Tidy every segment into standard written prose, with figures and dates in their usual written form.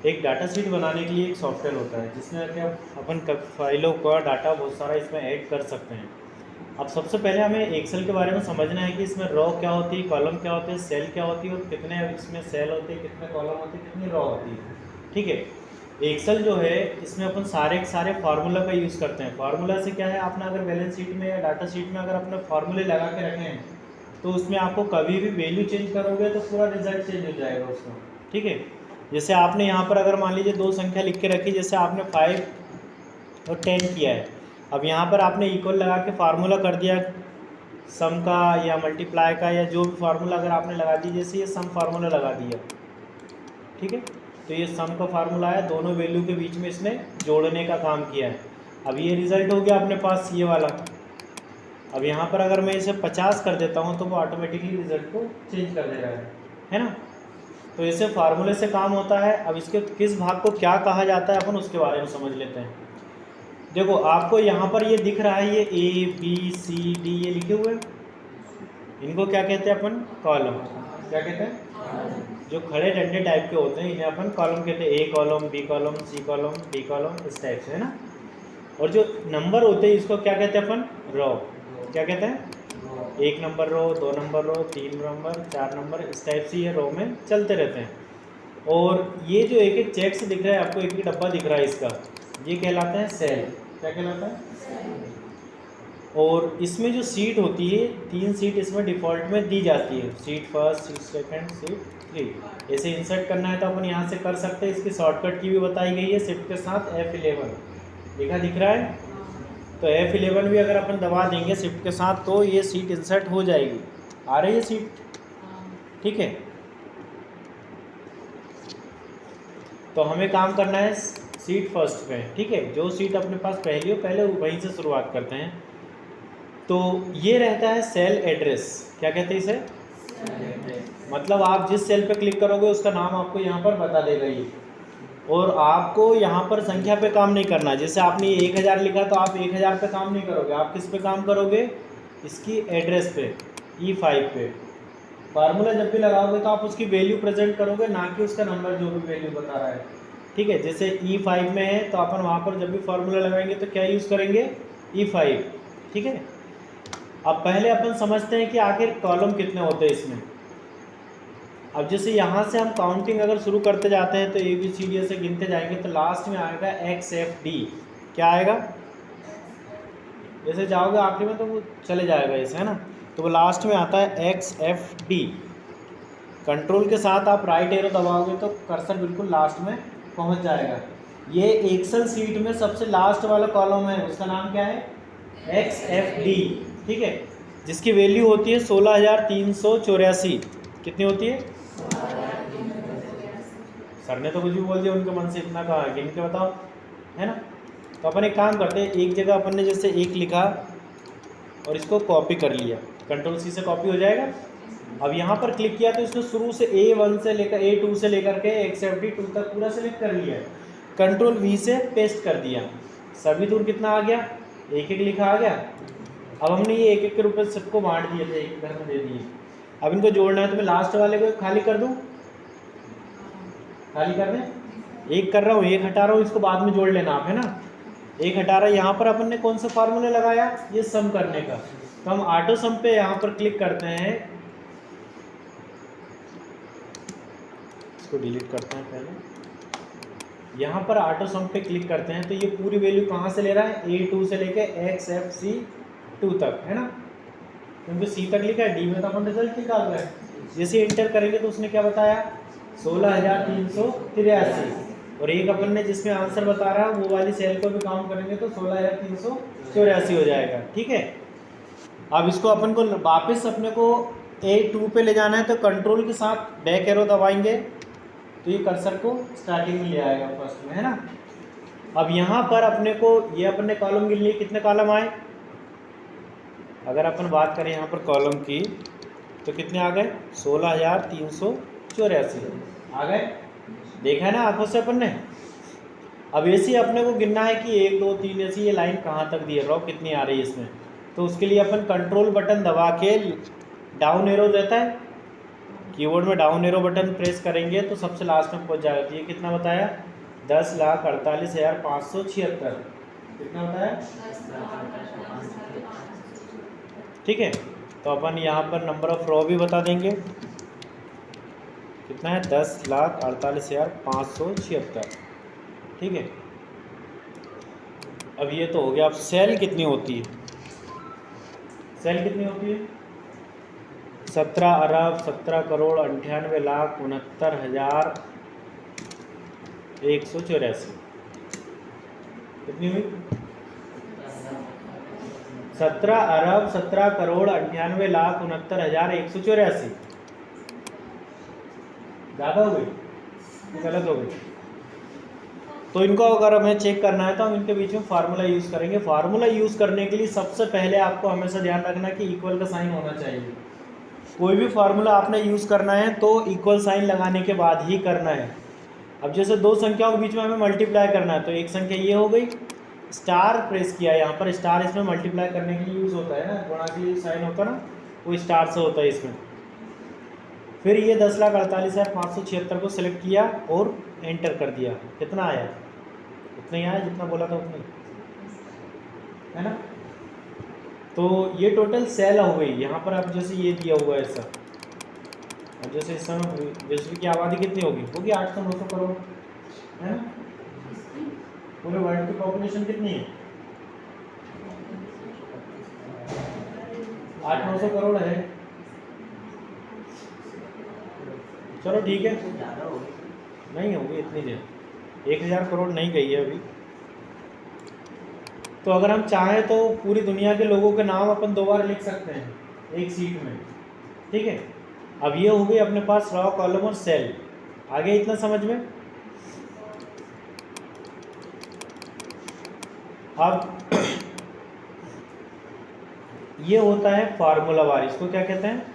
एक data sheet बनाने के लिए एक सॉफ्टवेयर होता है जिसमें क्या अपन फाइलों का डाटा बहुत सारा इसमें ऐड कर सकते हैं। अब सबसे पहले हमें एक्सेल के बारे में समझना है कि इसमें रो क्या होती है, कॉलम क्या होते हैं, सेल क्या होती है और कितने इसमें सेल होते हैं, कितने कॉलम होते हैं, कितनी रो होती है। ठीक है, एक्सेल जो है इसमें अपन सारे के सारे फार्मूला का यूज़ करते हैं। फार्मूला से क्या है, आपने अगर बैलेंस शीट में या डाटा शीट में अगर अपने फार्मूले लगा के रखे हैं तो उसमें आपको कभी भी वैल्यू चेंज करोगे तो पूरा रिजल्ट चेंज हो जाएगा उसका। ठीक है, जैसे आपने यहाँ पर अगर मान लीजिए दो संख्या लिख के रखी, जैसे आपने 5 और 10 किया है। अब यहाँ पर आपने इक्वल लगा के फार्मूला कर दिया सम का या मल्टीप्लाई का या जो भी फार्मूला अगर आपने लगा दी, जैसे ये सम फार्मूला लगा दिया। ठीक है, तो ये सम का फार्मूला है, दोनों वैल्यू के बीच में इसने जोड़ने का काम किया है। अब ये रिजल्ट हो गया अपने पास ये वाला। अब यहाँ पर अगर मैं इसे 50 कर देता हूँ तो वो ऑटोमेटिकली रिजल्ट को चेंज कर दे रहा है ना। तो इसे फार्मूले से काम होता है। अब इसके किस भाग को क्या कहा जाता है अपन उसके बारे में समझ लेते हैं। देखो आपको यहाँ पर ये दिख रहा है, ये ए बी सी डी ये लिखे हुए, इनको क्या कहते हैं अपन, कॉलम। क्या कहते हैं, जो खड़े डंडे टाइप के होते हैं इन्हें अपन कॉलम कहते हैं। A column, B column, C column, D column, इस टाइप से, है ना। और जो नंबर होते हैं इसको क्या कहते हैं अपन, रो। क्या कहते हैं, 1 नंबर रो, 2 नंबर रो, 3 नंबर, 4 नंबर, इस टाइप से ये रो में चलते रहते हैं। और ये जो एक एक चेक्स दिख रहा है आपको, एक एक डब्बा दिख रहा है इसका, ये कहलाता है सेल। क्या कहलाता है, और इसमें जो सीट होती है 3 सीट इसमें डिफ़ॉल्ट में दी जाती है, seat first, seat second, seat 3। ऐसे इंसर्ट करना है तो अपन यहाँ से कर सकते हैं। इसकी शॉर्टकट की भी बताई गई है, शिफ्ट के साथ F11 लिखा दिख रहा है, तो F11 भी अगर अपन दबा देंगे शिफ्ट के साथ तो ये सीट इंसर्ट हो जाएगी। आ रही है सीट, ठीक है। तो हमें काम करना है सीट फर्स्ट पे, ठीक है। जो सीट अपने पास पहली हो पहले वहीं से शुरुआत करते हैं। तो ये रहता है सेल एड्रेस। क्या कहते हैं इसे, मतलब आप जिस सेल पे क्लिक करोगे उसका नाम आपको यहाँ पर बता देगा ये। और आपको यहाँ पर संख्या पे काम नहीं करना। जैसे आपने 1000 लिखा तो आप 1000 पे काम नहीं करोगे, आप किस पे काम करोगे, इसकी एड्रेस पे, E5 पे। फार्मूला जब भी लगाओगे तो आप उसकी वैल्यू प्रेजेंट करोगे, ना कि उसका नंबर जो भी वैल्यू बता रहा है। ठीक है, जैसे E5 में है तो अपन वहाँ पर जब भी फार्मूला लगाएंगे तो क्या यूज़ करेंगे, E5। ठीक है, अब पहले अपन समझते हैं कि आखिर कॉलम कितने होते हैं इसमें। अब जैसे यहाँ से हम काउंटिंग अगर शुरू करते जाते हैं तो ABCD से गिनते जाएंगे तो लास्ट में आएगा XFD। क्या आएगा, जैसे जाओगे आखिरी में तो वो चले जाएगा ऐसे, है ना। तो वो लास्ट में आता है XFD। कंट्रोल के साथ आप राइट एरो दबाओगे तो कर्सर बिल्कुल लास्ट में पहुँच जाएगा। ये एक्सेल सीट में सबसे लास्ट वाला कॉलम है, उसका नाम क्या है, XFD। ठीक है, जिसकी वैल्यू होती है 16384। कितनी होती है, सर ने तो कुछ भी बोल दिया, उनके मन से इतना कहा, गिन के बताओ, है ना। तो अपन एक काम करते हैं, एक जगह अपन ने जैसे 1 लिखा और इसको कॉपी कर लिया, कंट्रोल C से कॉपी हो जाएगा। अब यहाँ पर क्लिक किया तो इसने शुरू से A1 से लेकर A2 से लेकर के XFD 2 तक पूरा सेलेक्ट कर लिया। कंट्रोल V से पेस्ट कर दिया, सभी दूर कितना आ गया, 1-1 लिखा आ गया। अब हमने ये 1-1 के रूप में सबको बांट दिए थे, एक घर में दे दिए। अब इनको जोड़ना है तो मैं लास्ट वाले को खाली कर दूं, खाली कर दें, 1 कर रहा हूँ, 1 हटा रहा हूँ, इसको बाद में जोड़ लेना आप, है ना। 1 हटा रहा है, यहाँ पर अपन ने कौन सा फार्मूला लगाया, ये सम करने का। तो हम ऑटो सम पे यहाँ पर क्लिक करते हैं, इसको डिलीट करते हैं पहले। यहाँ पर ऑटो सम पे क्लिक करते हैं तो ये पूरी वैल्यू कहाँ से ले रहा है, A2 से लेके XFC2 तक, है ना। क्योंकि C तक लिखा है, D में तो अपन रिजल्ट निकाल रहे हैं। जैसे इंटर करेंगे तो उसने क्या बताया, 16383। और एक अपन ने जिसमें आंसर बता रहा है वो वाली सेल को भी काउंट करेंगे तो 16384 हो जाएगा। ठीक है, अब इसको अपन को वापस अपने को A2 पे ले जाना है तो कंट्रोल के साथ बैक एरो दबाएंगे तो ये कर्सर को स्टार्टिंग में ले आएगा फर्स्ट में, है ना। अब यहाँ पर अपने को ये अपन ने कॉलम गिन लिए, कितने कॉलम आए, अगर अपन बात करें यहाँ पर कॉलम की तो कितने आ गए, 16384 आ गए। देखा है ना आंखों से अपन ने। अब ऐसे ही अपने को गिनना है कि 1 2 3 ऐसी ये लाइन कहाँ तक दी है, रो कितनी आ रही है इसमें। तो उसके लिए अपन कंट्रोल बटन दबा के, डाउन एरो रहता है, कीबोर्ड में डाउन एरो बटन प्रेस करेंगे तो सबसे लास्ट में पहुंच जाएगा। तो ये कितना बताया? 10,48,576। कितना बताया? ठीक है, तो अपन यहाँ पर नंबर ऑफ रो भी बता देंगे। कितना है? 10,48,576। ठीक है, अब ये तो हो गया। अब सेल कितनी होती है? सेल कितनी होती है? 17 अरब 17 करोड़ 98,69,184। कितनी हुई? 17 अरब 17 करोड़ 98,69,184। ज़्यादा हो गई? गलत हो गई? तो इनको अगर हमें चेक करना है तो हम इनके बीच में फार्मूला यूज़ करेंगे। फार्मूला यूज़ करने के लिए सबसे पहले आपको हमेशा ध्यान रखना कि इक्वल का साइन होना चाहिए। कोई भी फार्मूला आपने यूज़ करना है तो इक्वल साइन लगाने के बाद ही करना है। अब जैसे दो संख्याओं के बीच में हमें मल्टीप्लाई करना है तो एक संख्या ये हो गई, स्टार प्रेस किया, यहाँ पर स्टार इसमें मल्टीप्लाई करने के लिए यूज़ होता है ना, गुणा के लिए साइन होता है ना, वो स्टार से होता है इसमें। फिर ये 10,48,576 को सिलेक्ट किया और एंटर कर दिया। कितना आया? उतना ही आया जितना बोला था उतना ही, है ना। तो ये टोटल सेल हो गई। यहाँ पर आप जैसे ये दिया हुआ है ऐसा, अब जैसे इस समय विश्व की आबादी कितनी होगी? 800-900 करोड़, है ना। पूरे वर्ल्ड की पॉपुलेशन कितनी है? 800-900 करोड़ है। चलो ठीक है, नहीं होगी इतनी देर, 1000 करोड़ नहीं गई है अभी। तो अगर हम चाहें तो पूरी दुनिया के लोगों के नाम अपन 2 बार लिख सकते हैं एक सीट में। ठीक है, अब ये हो गई अपने पास रॉ, कॉलम और सेल। आगे इतना समझ में। अब ये होता है फार्मूला वार। इसको क्या कहते हैं?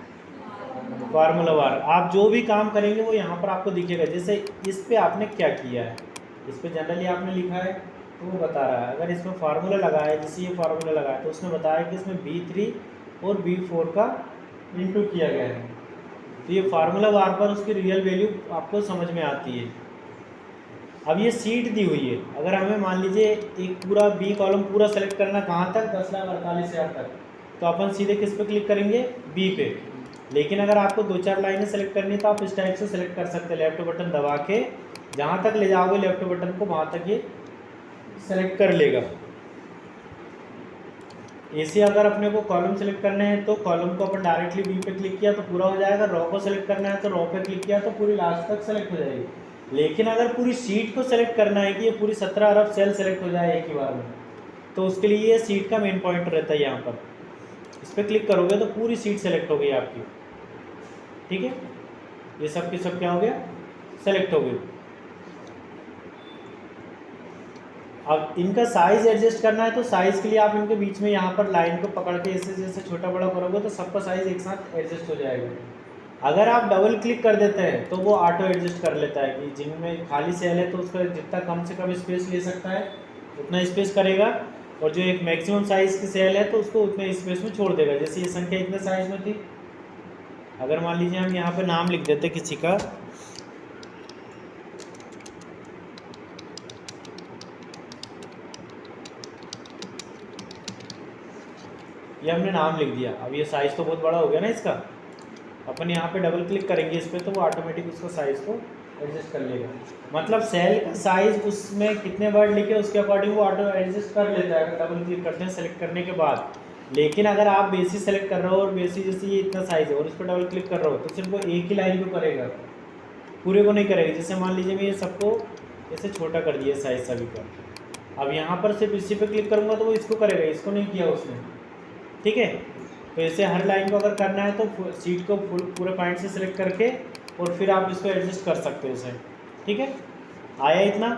फार्मूला वार। आप जो भी काम करेंगे वो यहाँ पर आपको दिखेगा। जैसे इस पे आपने क्या किया है, इस पे जनरली आपने लिखा है तो वो बता रहा है। अगर इसमें फार्मूला लगाया, जैसे ये फार्मूला लगाया तो उसने बताया कि इसमें B3 और B4 का इंटू किया गया है। तो ये फार्मूला वार पर उसकी रियल वैल्यू आपको समझ में आती है। अब ये सीट दी हुई है। अगर हमें मान लीजिए एक पूरा बी कॉलम पूरा सेलेक्ट करना, कहाँ तक? 10,48,000 तक, तो अपन सीधे किस पे क्लिक करेंगे? बी पे। लेकिन अगर आपको 2-4 लाइनें सेलेक्ट करनी है तो आप इस टाइप से सेलेक्ट कर सकते हैं, लेफ्ट बटन दबा के जहाँ तक ले जाओगे लेफ्ट बटन को वहाँ तक ये सेलेक्ट कर लेगा। ऐसे अगर अपने को कॉलम सेलेक्ट करने हैं तो कॉलम को अपन डायरेक्टली बी पे क्लिक किया तो पूरा हो जाएगा। रॉ को सेलेक्ट करना है तो रॉ पे क्लिक किया तो पूरी लास्ट तक सेलेक्ट हो जाएगी। लेकिन अगर पूरी शीट को सेलेक्ट करना है कि ये पूरी 17 अरब सेल सेलेक्ट हो जाए एक ही बार में, तो उसके लिए ये सीट का मेन पॉइंटर रहता है। यहाँ पर इस पर क्लिक करोगे तो पूरी सीट सेलेक्ट हो गई आपकी। ठीक है, ये सब की सब क्या हो गया? सेलेक्ट हो गई। अब इनका साइज़ एडजस्ट करना है तो साइज़ के लिए आप इनके बीच में यहाँ पर लाइन को पकड़ के ऐसे जैसे छोटा बड़ा करोगे तो सबका साइज़ एक साथ एडजस्ट हो जाएगा। अगर आप डबल क्लिक कर देते हैं तो वो ऑटो एडजस्ट कर लेता है कि जिनमें खाली सेल है तो उसका जितना कम से कम स्पेस ले सकता है उतना स्पेस करेगा, और जो एक मैक्सिमम साइज़ की सेल है तो उसको उतने स्पेस में छोड़ देगा। जैसे ये संख्या इतने साइज़ में थी, अगर मान लीजिए हम यहाँ पर नाम लिख देते किसी का, ये हमने नाम लिख दिया। अब ये साइज़ तो बहुत बड़ा हो गया ना इसका, अपन यहाँ पे डबल क्लिक करेंगे इस पर तो वो ऑटोमेटिक उसका साइज़ को एडजस्ट कर लेगा। मतलब सेल का साइज़ उसमें कितने वर्ड लिखे उसके अकॉर्डिंग वो ऑटो एडजस्ट कर लेता है अगर डबल क्लिक करते हैं सेलेक्ट करने के बाद। लेकिन अगर आप बेसिस सेलेक्ट कर रहे हो और बेसिस जैसे ये इतना साइज़ है और इस पर डबल क्लिक कर रहे हो तो सिर्फ वो एक ही लाइन को करेगा, पूरे को नहीं करेगा। जैसे मान लीजिए मैं ये सबको ऐसे छोटा कर दिया साइज़ सभी का, अब यहाँ पर सिर्फ इसी पे क्लिक करूँगा तो वो इसको करेगा, इसको नहीं किया उसने। ठीक है, तो ऐसे हर लाइन को अगर करना है तो सीट को पूरे पॉइंट से सिलेक्ट करके और फिर आप इसको एडजस्ट कर सकते हो इसे। ठीक है, आया इतना?